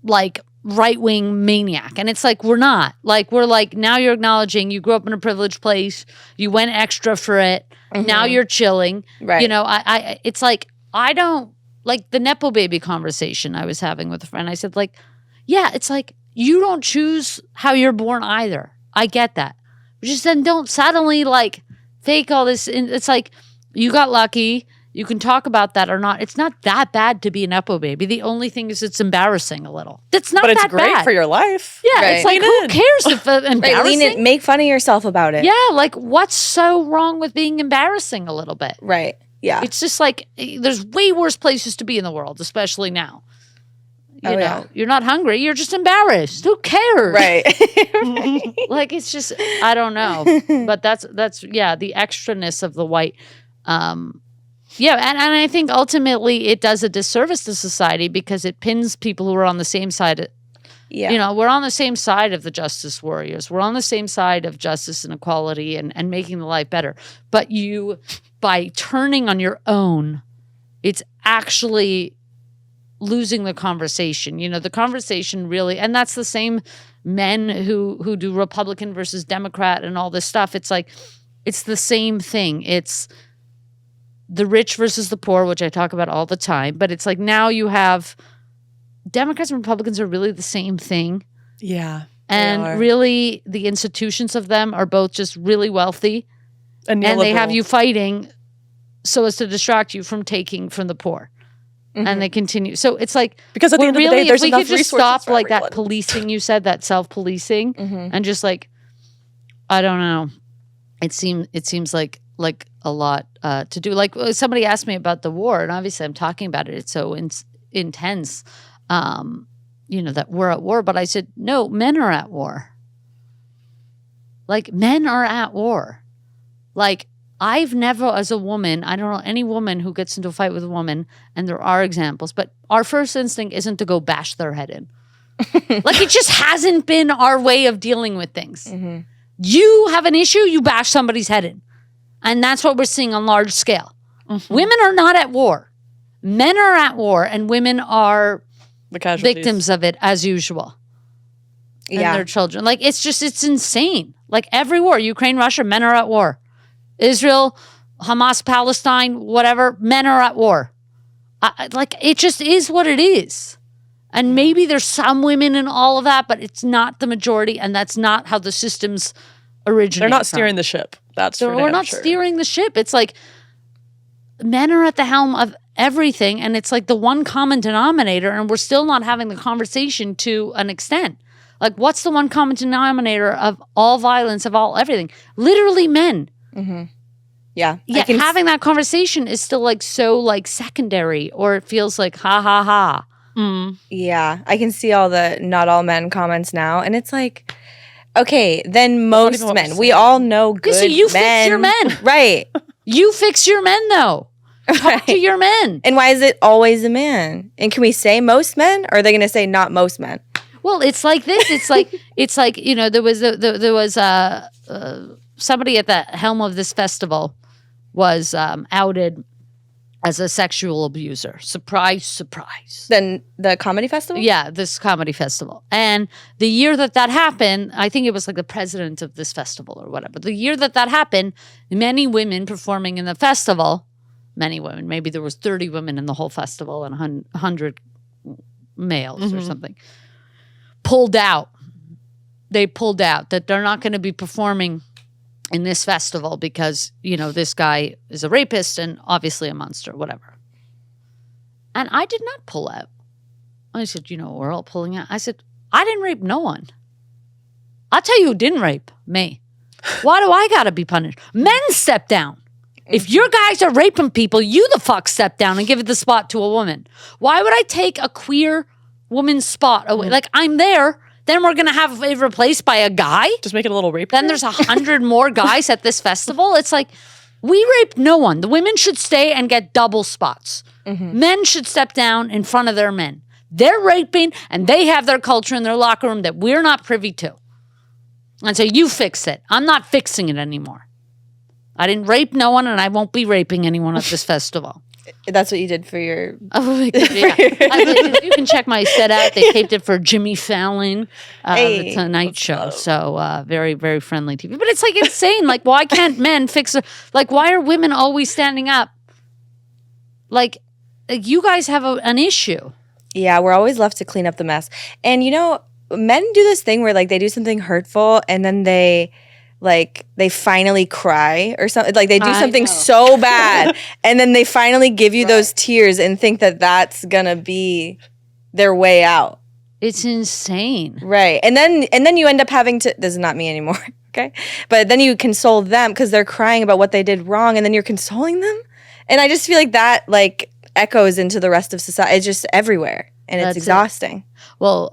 like right-wing maniac. And it's like, we're not. Like, we're like, now you're acknowledging you grew up in a privileged place, you went extra for it, now you're chilling. Right. You know, it's like, I don't, like the Nepo baby conversation I was having with a friend. I said, like, yeah, it's like, you don't choose how you're born either. I get that. Just then don't suddenly like fake all this. It's like, you got lucky. You can talk about that or not. It's not that bad to be an Nepo baby. The only thing is it's embarrassing a little. That's not But it's that great bad. for your life. Yeah, Right. it's like, Lean who in. cares if it's Right, embarrassing? lean in, make fun of yourself about it. Yeah, like what's so wrong with being embarrassing a little bit? Right. Yeah. It's just like, there's way worse places to be in the world, especially now. You know, yeah. you're not hungry. You're just embarrassed. Who cares? Right. Like, it's just, I don't know. But that's yeah, the extraness of the white. Yeah, and I think ultimately it does a disservice to society because it pins people who are on the same side. Yeah. You know, we're on the same side of the justice warriors. We're on the same side of justice and equality and making the life better. But you, by turning on your own, it's actually losing the conversation. You know, the conversation really, and that's the same men who do Republican versus Democrat and all this stuff. It's like, it's the same thing. It's the rich versus the poor, which I talk about all the time. But it's like, now you have Democrats and Republicans are really the same thing. Yeah. And really, the institutions of them are both just really wealthy. And they have you fighting so as to distract you from taking from the poor. And they continue. So it's like, because at the end of the day, there's if we enough could just resources stop for like everyone. that policing you said, that self-policing, and just like, I don't know. It seems like a lot to do. Like, somebody asked me about the war, and obviously I'm talking about it. It's so intense, you know, that we're at war. But I said, no, men are at war. Like, men are at war. Like, I've never, as a woman, I don't know any woman who gets into a fight with a woman, and there are examples, but our first instinct isn't to go bash their head in. Like, it just hasn't been our way of dealing with things. You have an issue, you bash somebody's head in. And that's what we're seeing on large scale. Women are not at war. Men are at war, and women are the casualties. victims of it as usual. And their children. Like, it's insane. Like, every war, Ukraine, Russia, men are at war. Israel, Hamas, Palestine, whatever, men are at war. Like, it just is what it is. And maybe there's some women in all of that, but it's not the majority, and that's not how the systems originate. They're not steering the ship. We're not steering the ship. It's like men are at the helm of everything, and it's like the one common denominator, and we're still not having the conversation to an extent. Like, what's the one common denominator of all violence, of all everything? Literally men. Mm-hmm. Yeah. Yet having that conversation is still like so like secondary, or it feels like ha ha ha. Mm. Yeah. I can see all the not all men comments now. And it's like, okay, then most men. We all know good so you men. fix your men. Right. You fix your men though. Talk to your men. And why is it always a man? And can we say most men? Or are they going to say not most men? Well, it's like this. It's like you know, there was somebody at the helm of this festival was outed as a sexual abuser. Surprise, surprise. Then the comedy festival? Yeah, this comedy festival. And the year that happened, I think it was like the president of this festival or whatever. The year that happened, many women performing in the festival, many women, maybe there was 30 women in the whole festival and 100 males or something, pulled out. They pulled out that they're not going to be performing in this festival because, you know, this guy is a rapist and obviously a monster, whatever. And I did not pull out. I said, you know, we're all pulling out. I said, I didn't rape no one. I'll tell you who didn't rape me. Why do I got to be punished? Men step down. If your guys are raping people, you the fuck step down and give the spot to a woman. Why would I take a queer woman's spot away? Like, I'm there. Then we're going to have it replaced by a guy? Just make it a little rape. Then there's 100 more guys at this festival. It's like, we raped no one. The women should stay and get double spots. Men should step down in front of their men. They're raping, and they have their culture in their locker room that we're not privy to. And so you fix it. I'm not fixing it anymore. I didn't rape no one, and I won't be raping anyone at this festival. That's what you did for your... Oh, my God, yeah. You can check my set out. They taped it for Jimmy Fallon, the Tonight Show. So very, very friendly TV. But it's like insane. Like, why can't men fix it? Like, why are women always standing up? Like, you guys have an issue. Yeah, we're always left to clean up the mess. And, you know, men do this thing where, like, they do something hurtful and then they finally cry or something. Like, they do something so bad and then they finally give you those tears and think that that's gonna be their way out. It's insane. Right. And then you end up having to, this is not me anymore, okay? But then you console them because they're crying about what they did wrong and then you're consoling them. And I just feel like that, like, echoes into the rest of society. It's just everywhere and it's exhausting. Well,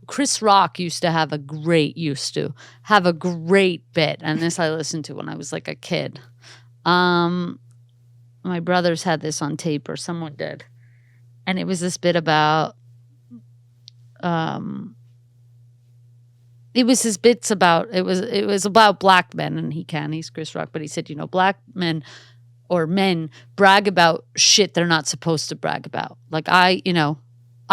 Chris Rock used to have a great bit, and this I listened to when I was like a kid. My brothers had this on tape, or someone did, and it was this bit about. It was his bits about it was about black men, and he's Chris Rock, but he said, you know, black men or men brag about shit they're not supposed to brag about. Like, I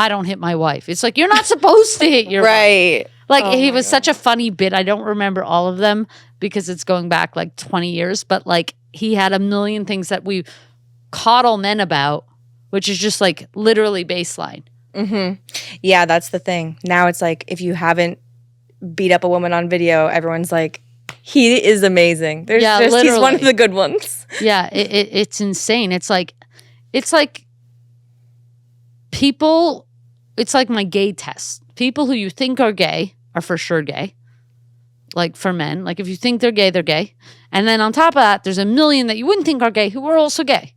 don't hit my wife. It's like, you're not supposed to hit your wife. Like, he was such a funny bit. I don't remember all of them because it's going back like 20 years. But like, he had a million things that we coddle men about, which is just like literally baseline. Mm-hmm. Yeah, that's the thing. Now it's like, if you haven't beat up a woman on video, everyone's like, he is amazing. He's one of the good ones. Yeah, it's insane. It's like people, it's like my gay test. People who you think are gay are for sure gay. Like, for men, like, if you think they're gay, they're gay. And then on top of that, there's a million that you wouldn't think are gay who are also gay.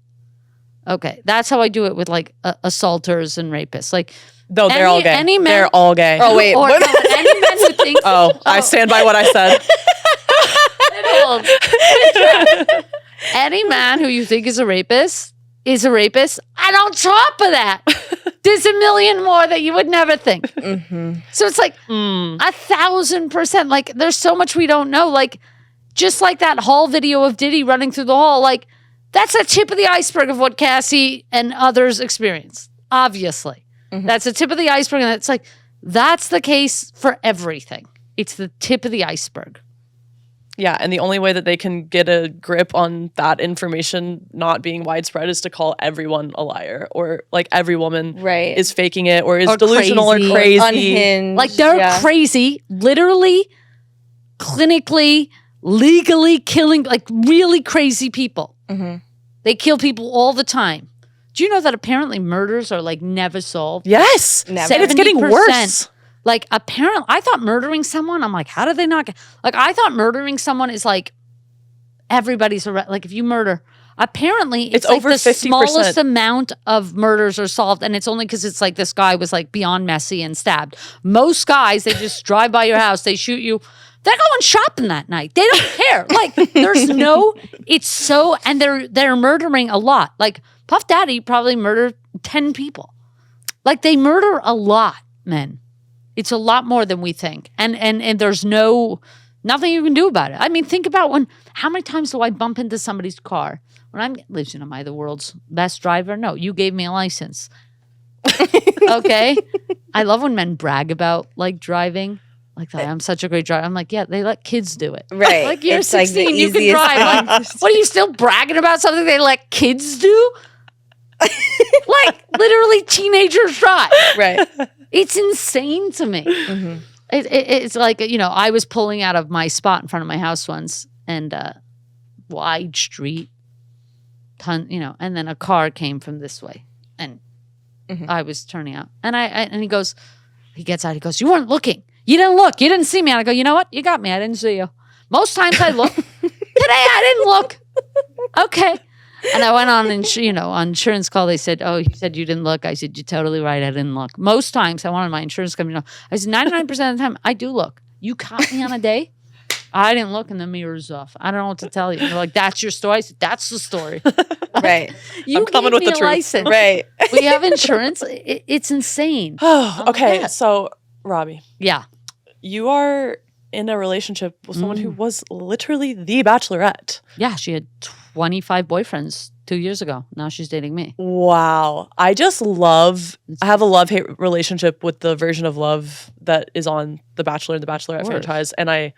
Okay, that's how I do it with like assaulters and rapists. Like, no, they're all gay. Any men, they're all gay. Oh wait, or, no, any men who think. I stand by what I said. Any man who you think is a rapist. And on top of that, there's a million more that you would never think. Mm-hmm. So it's like 1,000%. Like, there's so much we don't know. Like, just like that hall video of Diddy running through the hall. Like, that's a tip of the iceberg of what Cassie and others experience. Obviously, that's the tip of the iceberg, and it's like, that's the case for everything. It's the tip of the iceberg. Yeah, and the only way that they can get a grip on that information not being widespread is to call everyone a liar, or like every woman Right. is faking it or is Or delusional crazy. or crazy. Unhinged. Like they're yeah. crazy, literally, clinically, legally killing like really crazy people. They kill people all the time. Do you know that apparently murders are like never solved? Yes, Never. and it's getting 70%. worse. Like apparently, I thought murdering someone. I'm like, how do they not get? Like I thought murdering someone is like everybody's like if you murder. Apparently, it's like over the 50%. smallest amount of murders are solved, and it's only because it's like this guy was like beyond messy and stabbed. Most guys, they just drive by your house, they shoot you. They're going shopping that night. They don't care. Like there's no. It's so, and they're murdering a lot. Like Puff Daddy probably murdered 10 people. Like they murder a lot, men. It's a lot more than we think. And there's nothing you can do about it. I mean, think about how many times do I bump into somebody's car? When listen, am I the world's best driver? No, you gave me a license. Okay? I love when men brag about like driving. Like that, I'm such a great driver. I'm like, yeah, they let kids do it. Right. Like you're It's like the 16, you can easiest drive. Like, what are you still bragging about something they let kids do? Like literally teenagers drive. Right. It's insane to me. It's like, I was pulling out of my spot in front of my house once, and wide street, and then a car came from this way, and I was turning out, and he gets out, he goes, you weren't looking. You didn't look. You didn't see me. And I go, you know what? You got me. I didn't see you. Most times I look. Today I didn't look. Okay. And I went on, on insurance call. They said, oh, you said you didn't look. I said, you're totally right. I didn't look. Most times I wanted my insurance company to know. I said, 99% of the time, I do look. You caught me on a day. I didn't look and the mirror's off. I don't know what to tell you. They're like, that's your story? I said, that's the story. Right. You I'm coming gave with me the a truth. license. Right. We have insurance. It's insane. Oh, okay. Yeah. So, Robby, Yeah. you are in a relationship with someone who was literally the Bachelorette. Yeah. She had 25 boyfriends 2 years ago. Now she's dating me. Wow. I have a love-hate relationship with the version of love that is on The Bachelor and The Bachelorette franchise, and I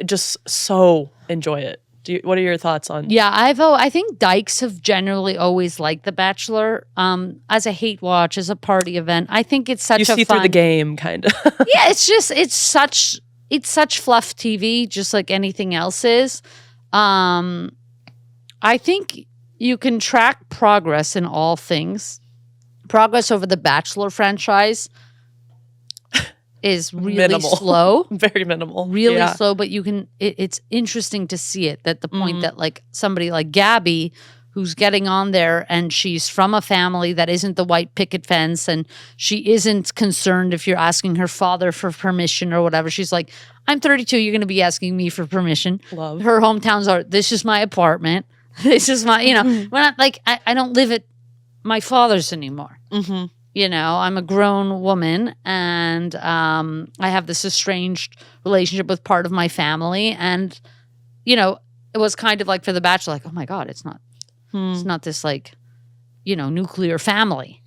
just so enjoy it. What are your thoughts on? Yeah, I think dykes have generally always liked The Bachelor as a hate watch, as a party event. I think it's such You a see fun, through the game, kind of. Yeah, it's such fluff TV, just like anything else is. I think you can track progress in all things. Progress over the Bachelor franchise is really Minimal. slow. Very minimal. Really Yeah. slow, but it's interesting to see it, that the point that like somebody like Gabby, who's getting on there and she's from a family that isn't the white picket fence, and she isn't concerned if you're asking her father for permission or whatever. She's like, I'm 32, you're going to be asking me for permission. Love. Her hometowns are, this is my apartment. This is my, we're not like, I don't live at my father's anymore. Mm-hmm. I'm a grown woman, and I have this estranged relationship with part of my family. And, it was kind of like for The Bachelor, like, oh my God, it's not this like, nuclear family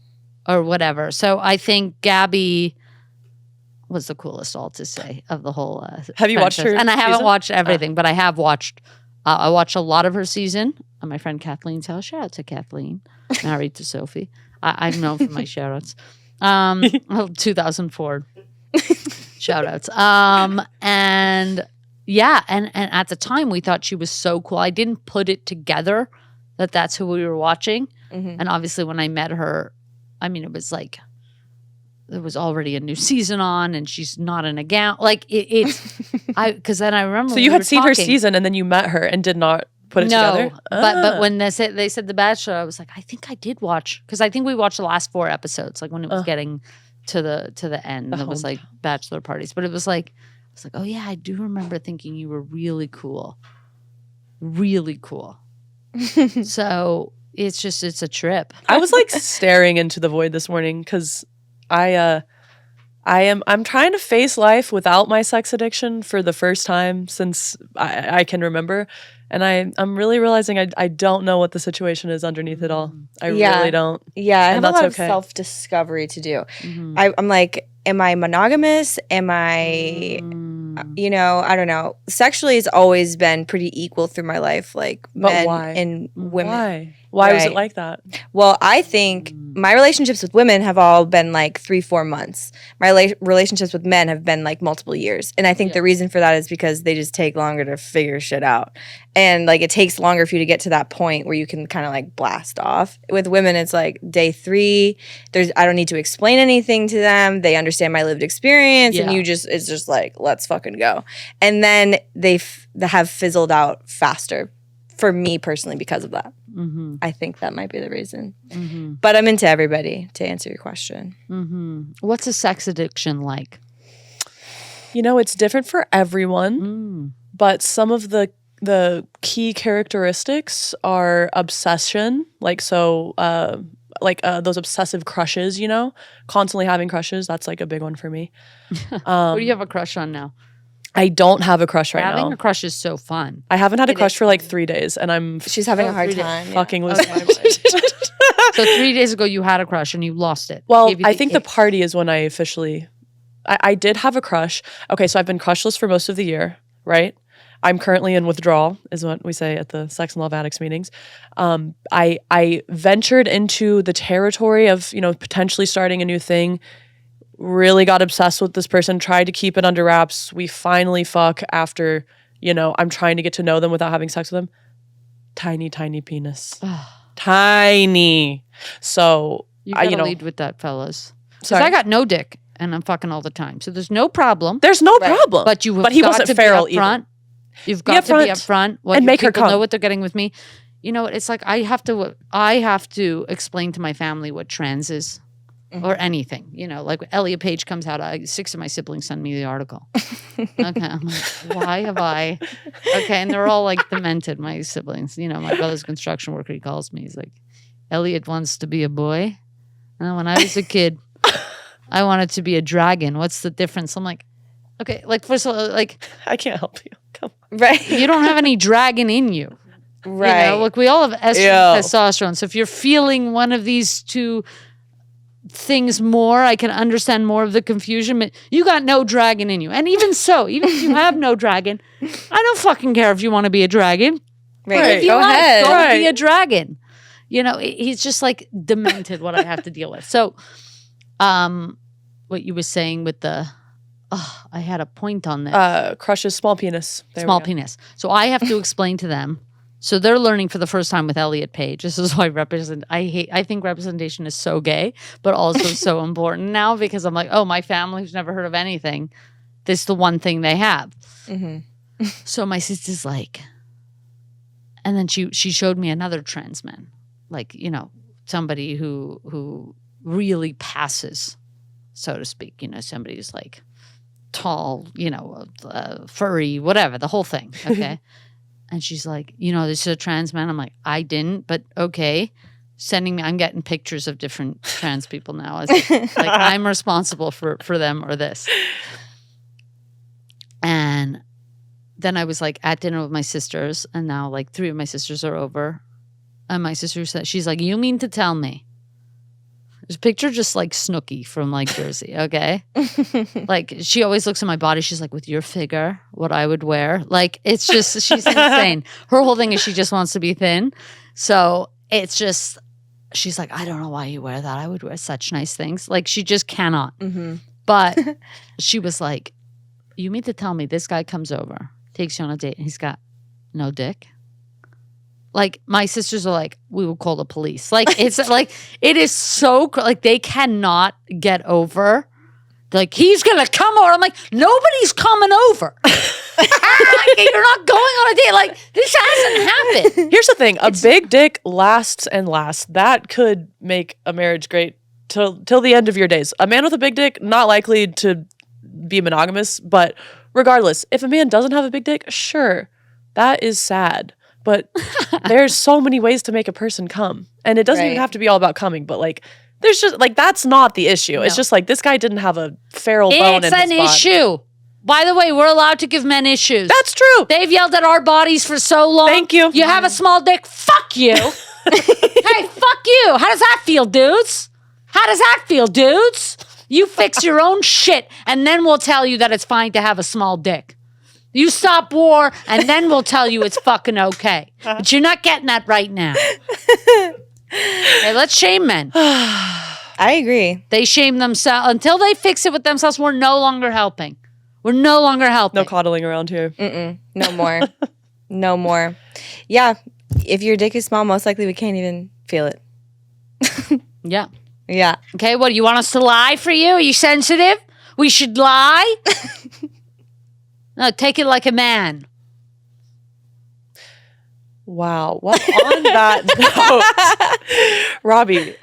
or whatever. So I think Gabby was the coolest all to say of the whole Have you watched franchise. her And I haven't season? watched everything, but I have watched, I watched a lot of her season at my friend Kathleen's house. Shout out to Kathleen, married to Sophie. I'm known for my shout outs. 2004 shout outs. And yeah, and at the time we thought she was so cool. I didn't put it together that that's who we were watching. And obviously when I met her, I mean, it was like, there was already a new season on and she's not in a gown. Like because then I remember. So when you we had were seen her talking. season and then you met her and did not put it No, together? but when they said The Bachelor, I was like, I think I did watch, because I think we watched the last 4 episodes, like when it was getting to the end. It was like bachelor parties, but it was like, I was like, oh yeah, I do remember thinking you were really cool, really cool. So it's a trip. I was like staring into the void this morning because I'm trying to face life without my sex addiction for the first time since I can remember. And I'm really realizing I don't know what the situation is underneath it all. I really don't. Yeah, I have And a lot that's of okay. self-discovery to do. I'm like, am I monogamous? Am I you know, I don't know. Sexually, it's always been pretty equal through my life, like men and women. Why was it like that? Well, I think my relationships with women have all been like 3-4 months. My relationships with men have been like multiple years. And I think the reason for that is because they just take longer to figure shit out. And like it takes longer for you to get to that point where you can kind of like blast off. With women, it's like day 3. I don't need to explain anything to them. They understand my lived experience, and it's just like, let's fucking go. And then they have fizzled out faster for me personally because of that. I think that might be the reason. But I'm into everybody, to answer your question. What's a sex addiction like? You know, it's different for everyone, but some of the key characteristics are obsession, those obsessive crushes, you know, constantly having crushes. That's like a big one for me. What do you have a crush on now? I don't have a crush right now. Having a crush is so fun. I haven't had a crush for like 3 days, and she's having a hard time. Fucking losing my mind. So 3 days ago, you had a crush and you lost it. Well, I think the party is when I officially. I did have a crush. Okay, so I've been crushless for most of the year, right? I'm currently in withdrawal, is what we say at the Sex and Love Addicts meetings. I ventured into the territory of, you know, potentially starting a new thing. Really got obsessed with this person, tried to keep it under wraps. We finally fuck after, you know, I'm trying to get to know them without having sex with them. Tiny, tiny penis. Tiny. So, you gotta lead with that, fellas. Because Sorry. I got no dick and I'm fucking all the time. So there's no problem. There's no problem. But you have he got wasn't to feral be upfront. either. You've got to be upfront. And make her come. Know what they're getting with me. You know, it's like I have to explain to my family what trans is. Or anything, you know, like Elliot Page comes out. 6 of my siblings send me the article. Okay, I'm like, why have I? Okay, and they're all like demented. My siblings, you know, my brother's a construction worker. He calls me. He's like, Elliot wants to be a boy. And when I was a kid, I wanted to be a dragon. What's the difference? I'm like, okay, like first of all, like I can't help you. Come on. Right. You don't have any dragon in you. Right. You know, like we all have estrogen, testosterone. So if you're feeling one of these two things more, I can understand more of the confusion, but you got no dragon in you. And even so, even if you have no dragon, I don't fucking care if you want to be a dragon. Right. If you Go want, ahead. go be a dragon. You know, he's just like demented what I have to deal with. So, what you were saying with the, I had a point on this. Crushes small penis. Small penis. So I have to explain to them. So they're learning for the first time with Elliot Page. This is why I think representation is so gay, but also so important now because I'm like, oh, my family who's never heard of anything, this is the one thing they have. So my sister's like, and then she showed me another trans man, like, you know, somebody who really passes, so to speak. You know, somebody who's like tall, you know, furry, whatever, the whole thing. Okay. And she's like, you know, this is a trans man. I'm like, I didn't, but okay. I'm getting pictures of different trans people now. Like I'm responsible for them or this. And then I was like at dinner with my sisters, and now like 3 of my sisters are over. And my sister said, she's like, you mean to tell me? There's a picture just like Snooki from like Jersey, okay? Like she always looks at my body. She's like, with your figure, what I would wear. Like it's just, she's insane. Her whole thing is she just wants to be thin. So it's just, she's like, I don't know why you wear that. I would wear such nice things. Like she just cannot. But she was like, you mean to tell me this guy comes over, takes you on a date, and he's got no dick? Like my sisters are like, we will call the police. Like it's like it is so like they cannot get over. Like he's gonna come over. I'm like, nobody's coming over. Like, you're not going on a date. Like this hasn't happened. Here's the thing: a big dick lasts and lasts. That could make a marriage great till the end of your days. A man with a big dick not likely to be monogamous, but regardless, if a man doesn't have a big dick, sure, that is sad. But there's so many ways to make a person come. And it doesn't even have to be all about coming, but like there's just like that's not the issue. No. It's just like this guy didn't have a feral bone in his body. It's an issue. By the way, we're allowed to give men issues. That's true. They've yelled at our bodies for so long. Thank you. You have a small dick. Fuck you. Hey, fuck you. How does that feel, dudes? How does that feel, dudes? You fix your own shit, and then we'll tell you that it's fine to have a small dick. You stop war, and then we'll tell you it's fucking okay. But you're not getting that right now. Okay, let's shame men. I agree. They shame themselves. Until they fix it with themselves, we're no longer helping. We're no longer helping. No coddling around here. No more. No more. Yeah. If your dick is small, most likely we can't even feel it. Yeah. Yeah. Okay, what, you want us to lie for you? Are you sensitive? We should lie? No, take it like a man. Wow. Well, on that note, Robby,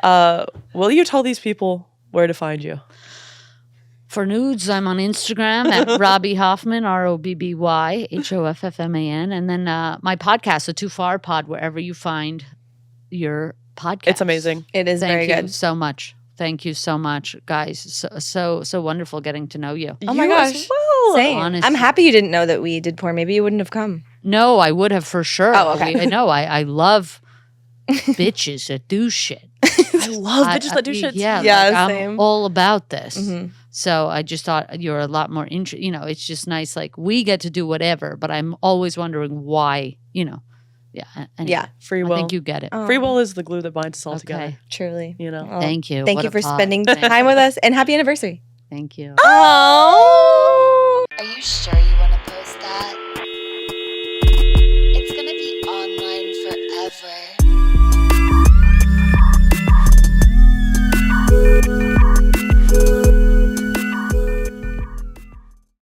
will you tell these people where to find you? For nudes, I'm on Instagram at Robby Hoffman, Robby Hoffman. And then my podcast, the Too Far Pod, wherever you find your podcast. It's amazing. It is very Thank you good. so much. Thank you so much, guys. So wonderful getting to know you. Oh my You gosh. as well. Same. honestly. I'm happy you didn't know that we did porn. Maybe you wouldn't have come. No, I would have for sure. Oh, okay. I know. I love bitches that do shit. I love bitches that do shit. Yeah, Yeah, like, same. I'm all about this. Mhm. So I just thought you're a lot more interested. You know, it's just nice. Like we get to do whatever, but I'm always wondering why. You know, yeah. Anyway, Yeah. Free I will. think you get it. Free will is the glue that binds us all Okay. together. Truly. You know. Oh, Thank you. Thank What you a for pod. spending Thank time with us, and happy anniversary. Thank you. Oh. Are you sure you